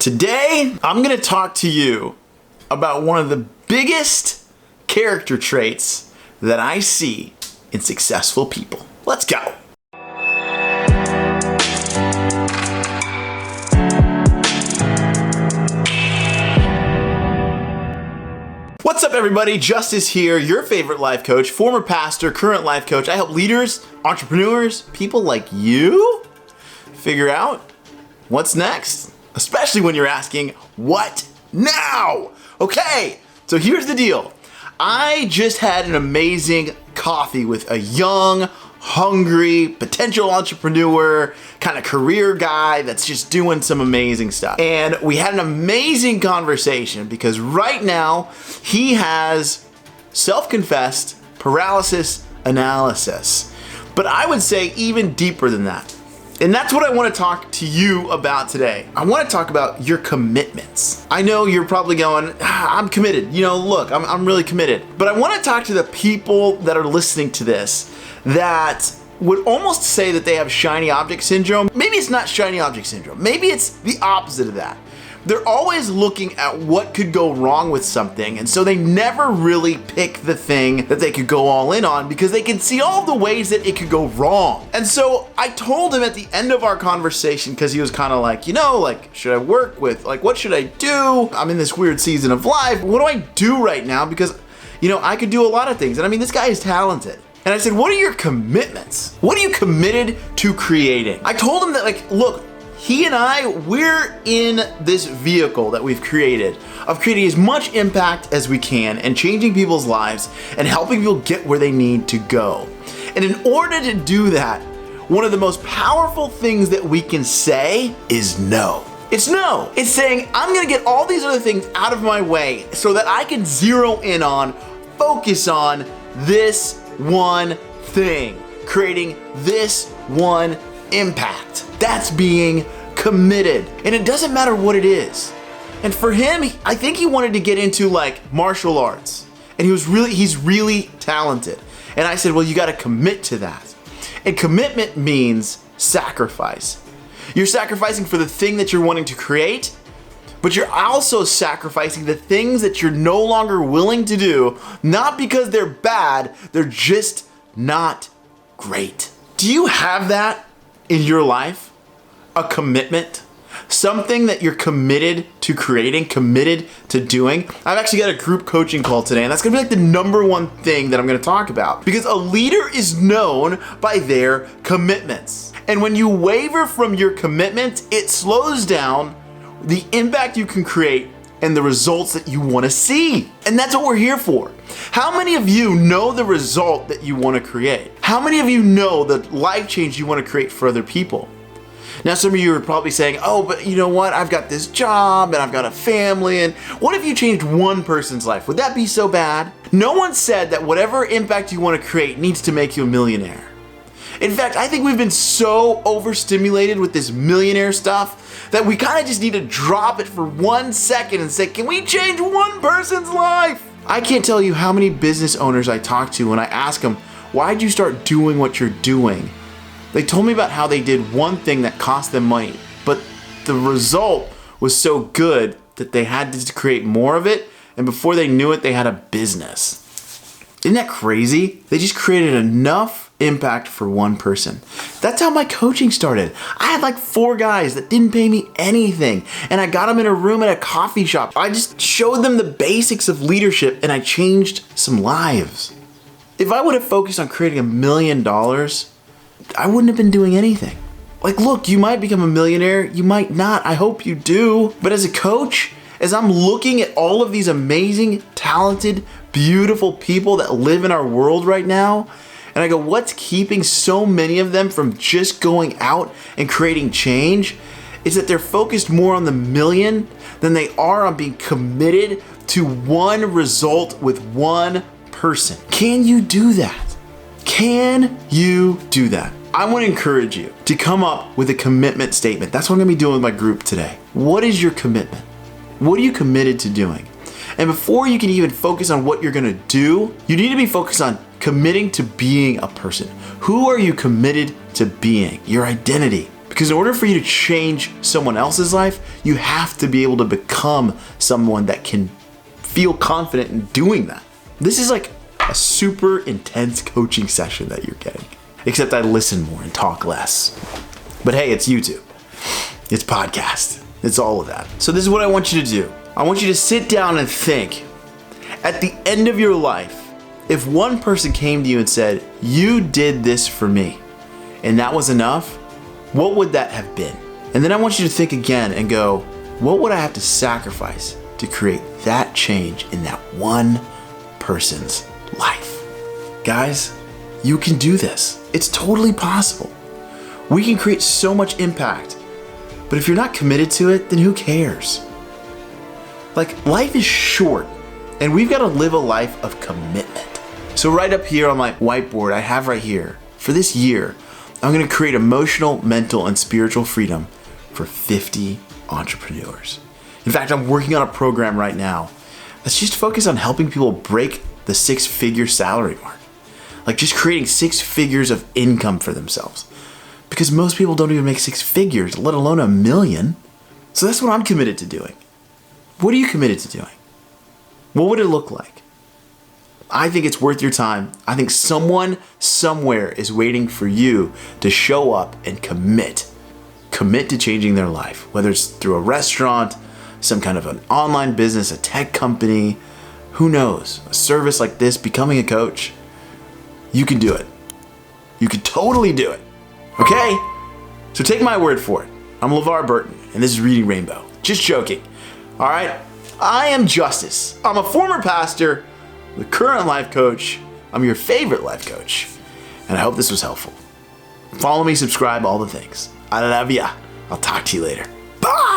Today, I'm going to talk to you about one of the biggest character traits that I see in successful people. Let's go. What's up, everybody? Justice here, your favorite life coach, former pastor, current life coach. I help leaders, entrepreneurs, people like you figure out what's next, especially when you're asking, what now? Okay, so here's the deal. I just had an amazing coffee with a young, hungry, potential entrepreneur, kind of career guy that's just doing some amazing stuff. And we had an amazing conversation because right now he has self-confessed paralysis analysis. But I would say even deeper than that. And that's what I want to talk to you about today. I want to talk about your commitments. I know you're probably going, I'm committed. Look, I'm really committed. But I want to talk to the people that are listening to this that would almost say that they have shiny object syndrome. Maybe it's not shiny object syndrome. Maybe it's the opposite of that. They're always looking at what could go wrong with something, and so they never really pick the thing that they could go all in on because they can see all the ways that it could go wrong. And so I told him at the end of our conversation, because he was kind of like, should I work with, what should I do? I'm in this weird season of life. What do I do right now? Because, I could do a lot of things. And this guy is talented. And I said, what are your commitments? What are you committed to creating? I told him that, look, he and I, we're in this vehicle that we've created of creating as much impact as we can and changing people's lives and helping people get where they need to go. And in order to do that, one of the most powerful things that we can say is no. It's no. It's saying, I'm gonna get all these other things out of my way so that I can zero in on, focus on this one thing, creating this one impact. That's being committed. And it doesn't matter what it is. And for him, I think he wanted to get into martial arts. And he's really talented. And I said, well, you got to commit to that. And commitment means sacrifice. You're sacrificing for the thing that you're wanting to create, but you're also sacrificing the things that you're no longer willing to do, not because they're bad, they're just not great. Do you have that in your life? A commitment? Something that you're committed to creating, committed to doing? I've actually got a group coaching call today, and that's gonna be the number one thing that I'm gonna talk about. Because a leader is known by their commitments. And when you waver from your commitment, it slows down the impact you can create and the results that you want to see. And that's what we're here for. How many of you know the result that you want to create? How many of you know the life change you want to create for other people? Now, some of you are probably saying, oh, but you know what? I've got this job and I've got a family, and what if you changed one person's life? Would that be so bad? No one said that whatever impact you want to create needs to make you a millionaire. In fact, I think we've been so overstimulated with this millionaire stuff that we kind of just need to drop it for 1 second and say, can we change one person's life? I can't tell you how many business owners I talk to when I ask them, why'd you start doing what you're doing? They told me about how they did one thing that cost them money, but the result was so good that they had to create more of it, and before they knew it, they had a business. Isn't that crazy? They just created enough impact for one person. That's how my coaching started. I had 4 guys that didn't pay me anything, and I got them in a room at a coffee shop. I just showed them the basics of leadership, and I changed some lives. If I would have focused on creating $1 million, I wouldn't have been doing anything. Look, you might become a millionaire, you might not, I hope you do. But as a coach, as I'm looking at all of these amazing, talented, beautiful people that live in our world right now, and I go, what's keeping so many of them from just going out and creating change? Is that they're focused more on the million than they are on being committed to one result with one person. Can you do that? Can you do that? I want to encourage you to come up with a commitment statement. That's what I'm going to be doing with my group today. What is your commitment? What are you committed to doing? And before you can even focus on what you're going to do, you need to be focused on committing to being a person. Who are you committed to being? Your identity. Because in order for you to change someone else's life, you have to be able to become someone that can feel confident in doing that. This is like a super intense coaching session that you're getting. Except I listen more and talk less. But hey, it's YouTube. It's podcast. It's all of that. So this is what I want you to do. I want you to sit down and think. At the end of your life, if one person came to you and said, "You did this for me," and that was enough, what would that have been? And then I want you to think again and go, what would I have to sacrifice to create that change in that one person's life? Guys, you can do this. It's totally possible. We can create so much impact, but if you're not committed to it, then who cares? Like, life is short, and we've got to live a life of commitment. So right up here on my whiteboard, I have right here, for this year, I'm going to create emotional, mental, and spiritual freedom for 50 entrepreneurs. In fact, I'm working on a program right now that's just focused on helping people break the 6-figure salary mark. Like just creating 6 figures of income for themselves. Because most people don't even make 6 figures, let alone $1 million. So that's what I'm committed to doing. What are you committed to doing? What would it look like? I think it's worth your time. I think someone somewhere is waiting for you to show up and commit. Commit to changing their life, whether it's through a restaurant, some kind of an online business, a tech company, who knows, a service like this, becoming a coach. You can do it. You can totally do it. Okay? So take my word for it. I'm LeVar Burton, and this is Reading Rainbow. Just joking. All right? I am Justice. I'm a former pastor, the current life coach. I'm your favorite life coach. And I hope this was helpful. Follow me, subscribe, all the things. I love ya. I'll talk to you later. Bye!